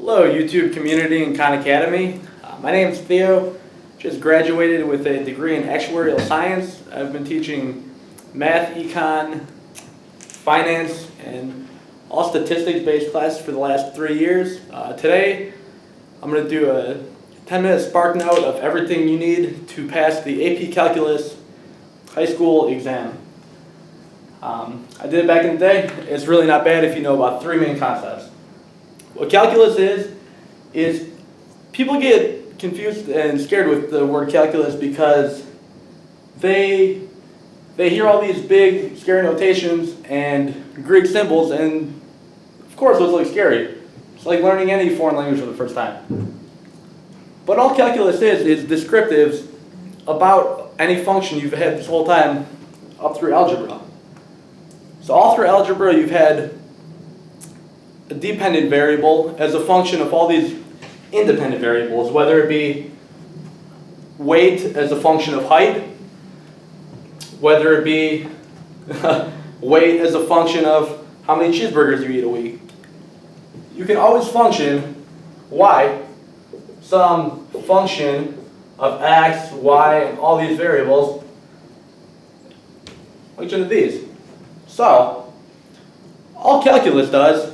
Hello YouTube community and Khan Academy. My name is Theo. Just graduated with a degree in actuarial science. I've been teaching math, econ, finance, and all statistics-based classes for the last 3 years. Today, I'm going to do a 10-minute spark note of everything you need to pass the AP Calculus high school exam. I did it back in the day. It's really not bad if you know about 3 main concepts. What calculus is people get confused and scared with the word calculus because they hear all these big scary notations and Greek symbols, and of course those look scary. It's like learning any foreign language for the first time. But all calculus is descriptives about any function you've had this whole time up through algebra. So all through algebra you've had a dependent variable as a function of all these independent variables, whether it be weight as a function of height, whether it be weight as a function of how many cheeseburgers you eat a week. You can always function y, some function of x, y, and all these variables, each of these. So, all calculus does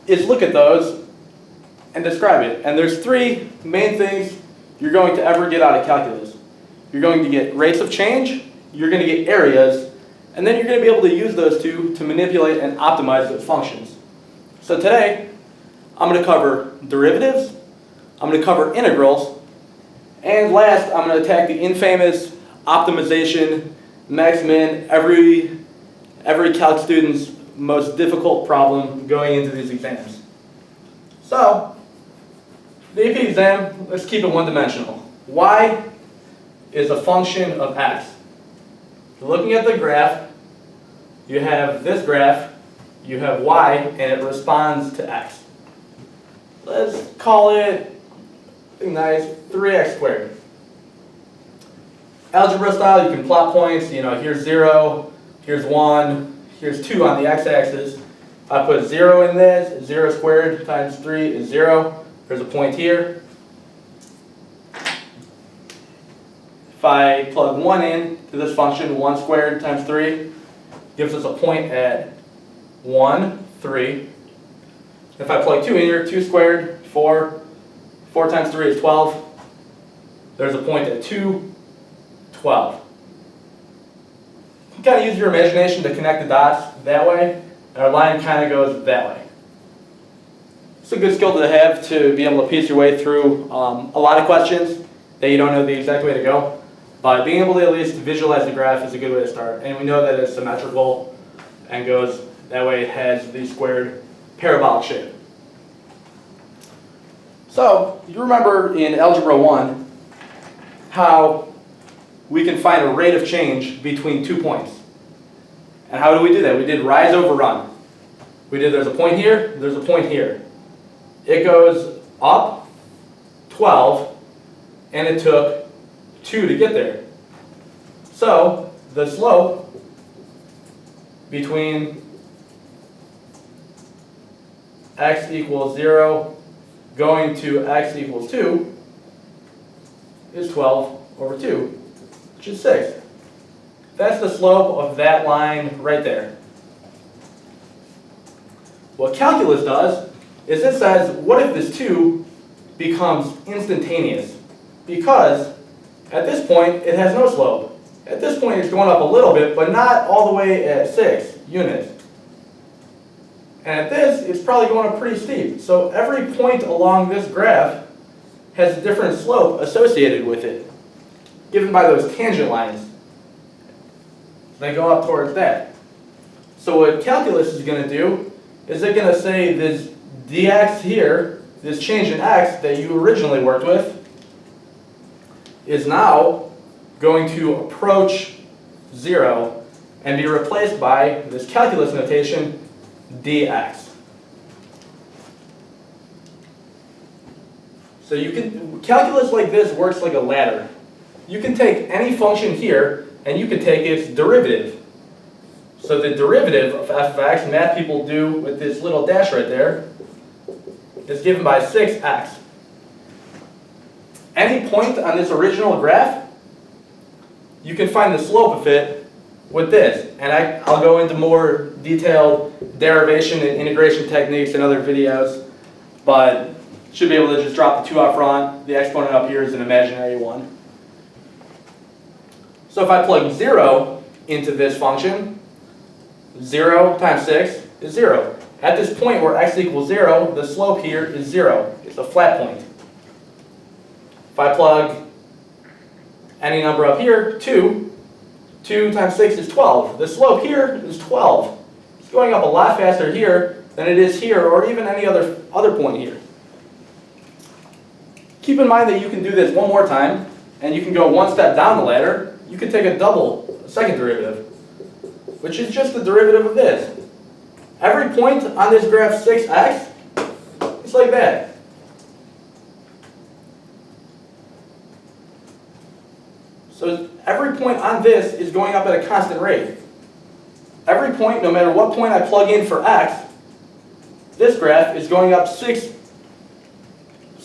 is look at those and describe it. And there's 3 main things you're going to ever get out of calculus. You're going to get rates of change, you're going to get areas, and then you're going to be able to use those two to manipulate and optimize those functions. So today, I'm going to cover derivatives, I'm going to cover integrals, and last, I'm going to attack the infamous optimization, max-min, every calc student's most difficult problem going into these exams. So, the AP exam, let's keep it one-dimensional. Y is a function of x. So looking at the graph, you have this graph, you have y, and it responds to x. Let's call it, nice, 3x squared. Algebra style, you can plot points, here's 0, here's 1, here's 2 on the x-axis. If I put 0 in this, 0 squared times 3 is 0. There's a point here. If I plug 1 in to this function, 1 squared times 3 gives us a point at 1, 3. If I plug 2 in here, 2 squared, 4. 4 times 3 is 12. There's a point at 2, 12. You kind of use your imagination to connect the dots that way, and our line kind of goes that way. It's a good skill to have to be able to piece your way through a lot of questions that you don't know the exact way to go. But being able to at least visualize the graph is a good way to start. And we know that it's symmetrical and goes that way. It has the squared parabolic shape. So you remember in Algebra 1 how we can find a rate of change between 2 points. And how do we do that? We did rise over run. We did there's a point here, there's a point here. It goes up 12, and it took 2 to get there. So the slope between x equals 0 going to x equals 2 is 12 over 2, which is 6. That's the slope of that line right there. What calculus does is it says, what if this 2 becomes instantaneous? Because at this point, it has no slope. At this point, it's going up a little bit, but not all the way at 6 units. And at this, it's probably going up pretty steep. So every point along this graph has a different slope associated with it, given by those tangent lines. They go up towards that. So what calculus is going to do is it's going to say this dx here, this change in x that you originally worked with, is now going to approach 0 and be replaced by this calculus notation dx. So calculus like this works like a ladder. You can take any function here and you can take its derivative. So the derivative of f of x, math people do with this little dash right there, is given by 6x. Any point on this original graph, you can find the slope of it with this. And I'll go into more detailed derivation and integration techniques in other videos, but should be able to just drop the 2 out front. The exponent up here is an imaginary 1. So if I plug 0 into this function, 0 times 6 is 0. At this point where x equals 0, the slope here is 0. It's a flat point. If I plug any number up here, 2 times 6 is 12. The slope here is 12. It's going up a lot faster here than it is here, or even any other point here. Keep in mind that you can do this one more time, and you can go one step down the ladder. You can take a second derivative, which is just the derivative of this. Every point on this graph 6x, it's like that. So every point on this is going up at a constant rate. Every point, no matter what point I plug in for x, this graph is going up 6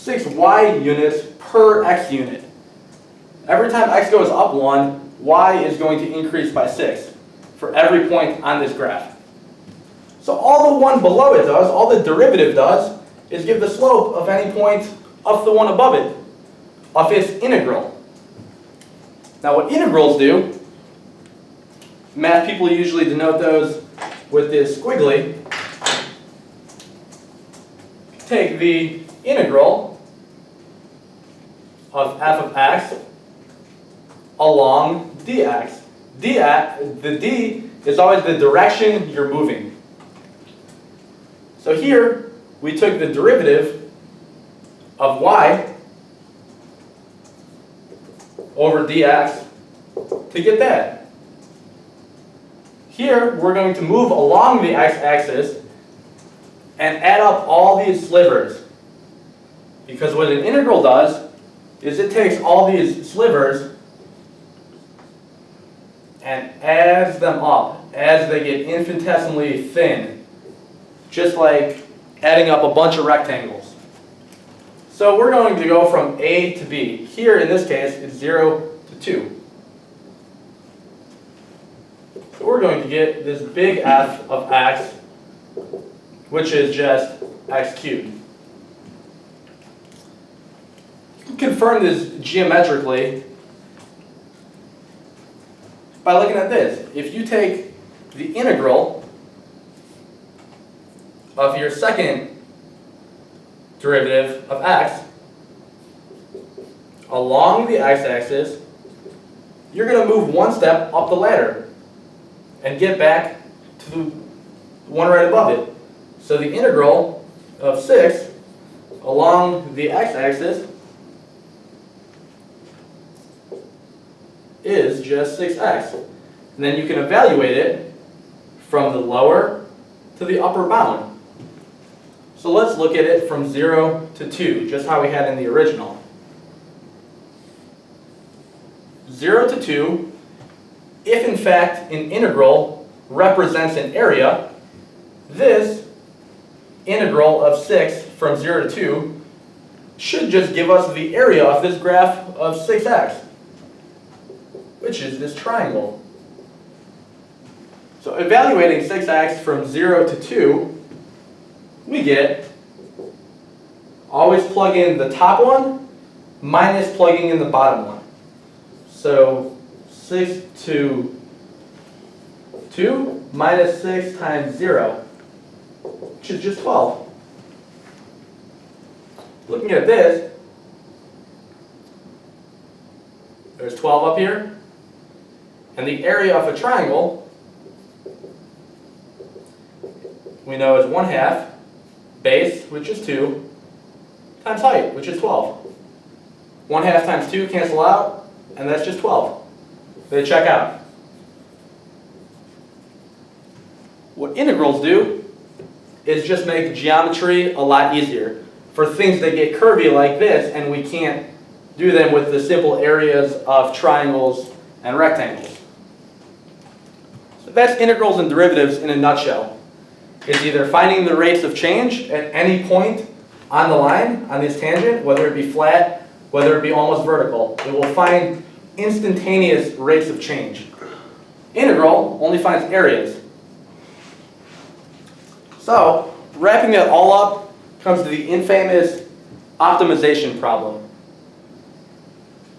y units per x unit. Every time x goes up 1, y is going to increase by 6 for every point on this graph. So all the one below it does, all the derivative does, is give the slope of any point of the one above it, of its integral. Now what integrals do, math people usually denote those with this squiggly. Take the integral of f of x along dx. The d is always the direction you're moving. So here, we took the derivative of y over dx to get that. Here, we're going to move along the x-axis and add up all these slivers. Because what an integral does is it takes all these slivers and adds them up as they get infinitesimally thin, just like adding up a bunch of rectangles. So we're going to go from A to B. Here, in this case, it's 0 to 2. So we're going to get this big F of x, which is just x cubed. You can confirm this geometrically by looking at this. If you take the integral of your second derivative of x along the x-axis, you're going to move one step up the ladder and get back to the one right above it. So the integral of 6 along the x-axis is just 6x. And then you can evaluate it from the lower to the upper bound. So let's look at it from 0 to 2, just how we had in the original. 0 to 2, if in fact an integral represents an area, this integral of 6 from 0 to 2 should just give us the area of this graph of 6x, which is this triangle. So evaluating 6x from 0 to 2, we get, always plug in the top one minus plugging in the bottom one. So 6 to 2 minus 6 times 0, which is just 12. Looking at this, there's 12 up here, and the area of a triangle we know is 1/2 base, which is 2, times height, which is 12. 1/2 times 2 cancel out, and that's just 12. They check out. What integrals do is just make geometry a lot easier for things that get curvy like this, and we can't do them with the simple areas of triangles and rectangles. So that's integrals and derivatives in a nutshell. It's either finding the rates of change at any point on the line, on this tangent, whether it be flat, whether it be almost vertical. It will find instantaneous rates of change. Integral only finds areas. So, wrapping it all up comes to the infamous optimization problem.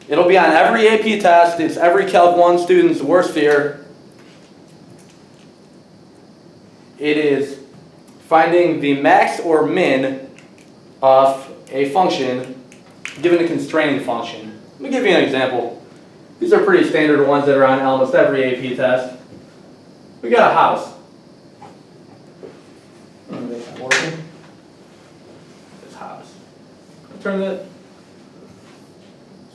It'll be on every AP test. It's every Calc 1 student's worst fear. It is finding the max or min of a function given a constraining function. Let me give you an example. These are pretty standard ones that are on almost every AP test. We got a house. This house. Turn that.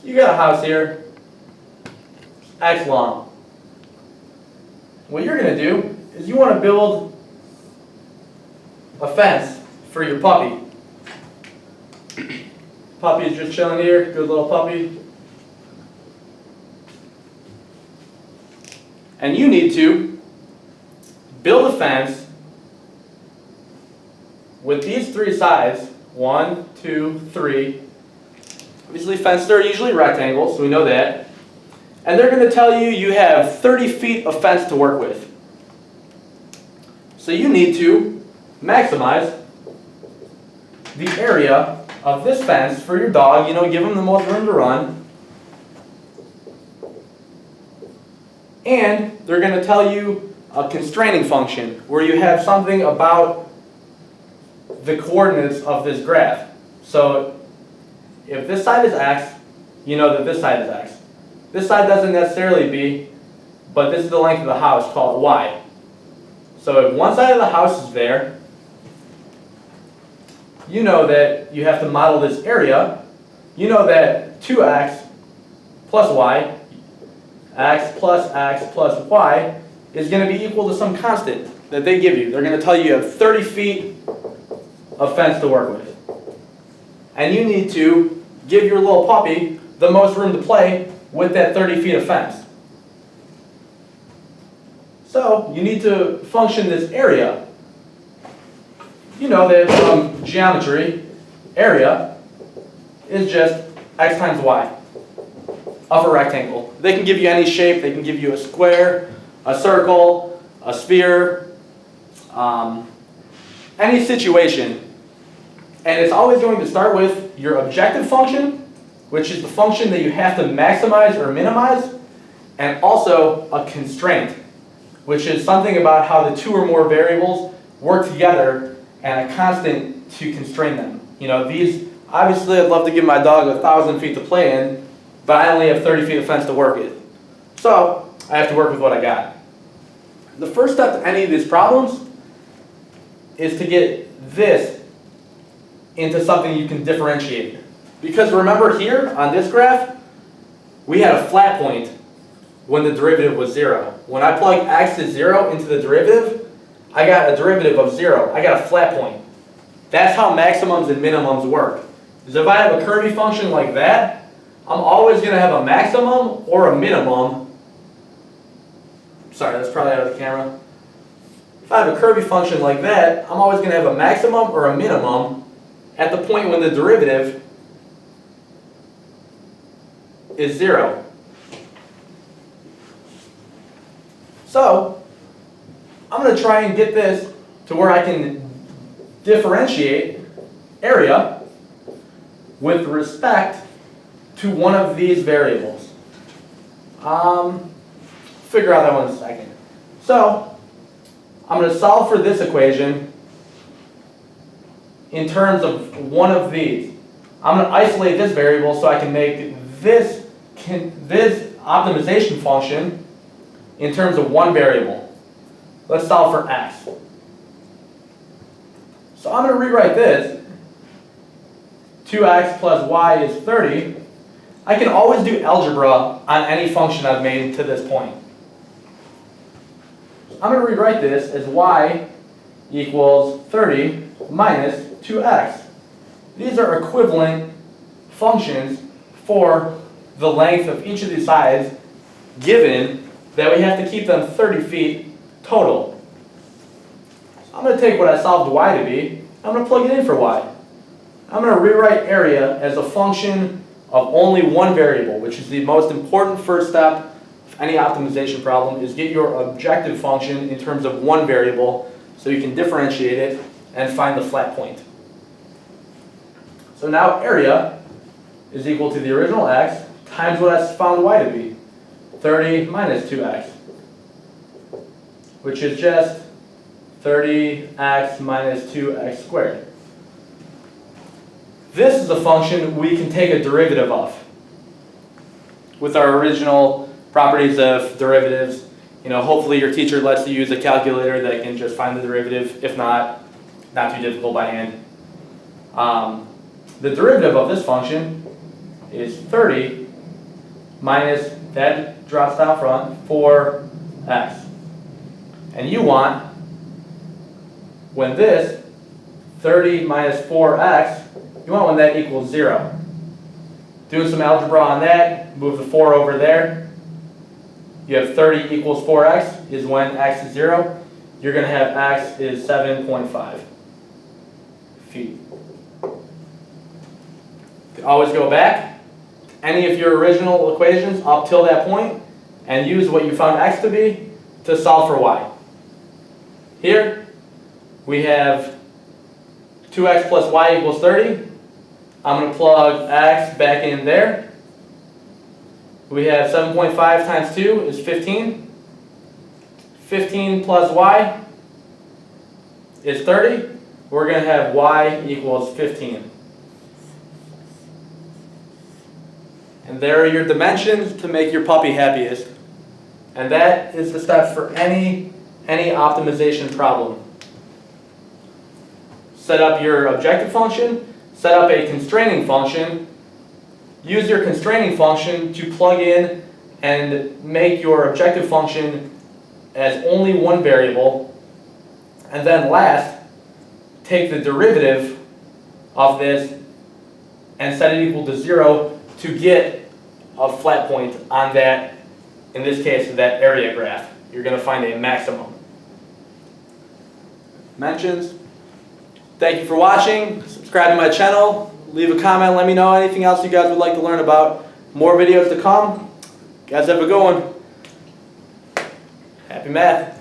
You got a house here. X long. What you're going to do is you want to build a fence for your puppy. Puppy is just chilling here. Good little puppy. And you need to build a fence with these three sides. 1, 2, 3. Obviously fences are usually rectangles, so we know that. And they're going to tell you you have 30 feet of fence to work with. So you need to maximize the area of this fence for your dog. Give them the most room to run. And they're going to tell you a constraining function where you have something about the coordinates of this graph. So if this side is x, you know that this side is x. This side doesn't necessarily be, but this is the length of the house, called y. So if one side of the house is there, you know that you have to model this area. You know that 2x plus y, x plus y, is going to be equal to some constant that they give you. They're going to tell you have 30 feet of fence to work with. And you need to give your little puppy the most room to play with that 30 feet of fence. So you need to function this area. You know that from geometry, area is just x times y of a rectangle. They can give you any shape. They can give you a square, a circle, a sphere, any situation. And it's always going to start with your objective function, which is the function that you have to maximize or minimize, and also a constraint, which is something about how the two or more variables work together and a constant to constrain them. These, obviously I'd love to give my dog 1,000 feet to play in, but I only have 30 feet of fence to work with. So I have to work with what I got. The first step to any of these problems is to get this into something you can differentiate. Because remember here on this graph, we had a flat point when the derivative was 0. When I plug x is 0 into the derivative, I got a derivative of 0. I got a flat point. That's how maximums and minimums work. Because if I have a curvy function like that, I'm always going to have a maximum or a minimum. Sorry, that's probably out of the camera. If I have a curvy function like that, I'm always going to have a maximum or a minimum at the point when the derivative is 0. So, I'm going to try and get this to where I can differentiate area with respect to one of these variables. Figure out that one in a second. So, I'm going to solve for this equation in terms of one of these. I'm going to isolate this variable so I can make this optimization function in terms of one variable. Let's solve for x. So I'm going to rewrite this. 2x plus y is 30. I can always do algebra on any function I've made to this point. I'm going to rewrite this as y equals 30 minus 2x. These are equivalent functions for the length of each of these sides, given that we have to keep them 30 feet total. So I'm going to take what I solved y to be, I'm going to plug it in for y. I'm going to rewrite area as a function of only one variable, which is the most important first step of any optimization problem, is get your objective function in terms of one variable so you can differentiate it and find the flat point. So now area is equal to the original x times what I found y to be, 30 minus 2x, which is just 30x minus 2x squared. This is a function we can take a derivative of with our original properties of derivatives. Hopefully your teacher lets you use a calculator that can just find the derivative. If not too difficult by hand. The derivative of this function is 30 minus, that drops down front, 4x. And you want, when this 30 minus 4x, you want when that equals 0. Doing some algebra on that, move the 4 over there. You have 30 equals 4x is when x is 0. You're going to have x is 7.5 feet. You can always go back to any of your original equations up till that point and use what you found x to be to solve for y. Here we have 2x plus y equals 30. I'm going to plug x back in there. We have 7.5 times 2 is 15. 15 plus y is 30. We're going to have y equals 15. And there are your dimensions to make your puppy happiest. And that is the steps for any optimization problem. Set up your objective function, set up a constraining function, use your constraining function to plug in and make your objective function as only one variable, and then last, take the derivative of this and set it equal to 0 to get a flat point on that, in this case, that area graph. You're going to find a maximum. Mentions. Thank you for watching. Subscribe to my channel. Leave a comment. Let me know anything else you guys would like to learn about. More videos to come. You guys have a good one. Happy math.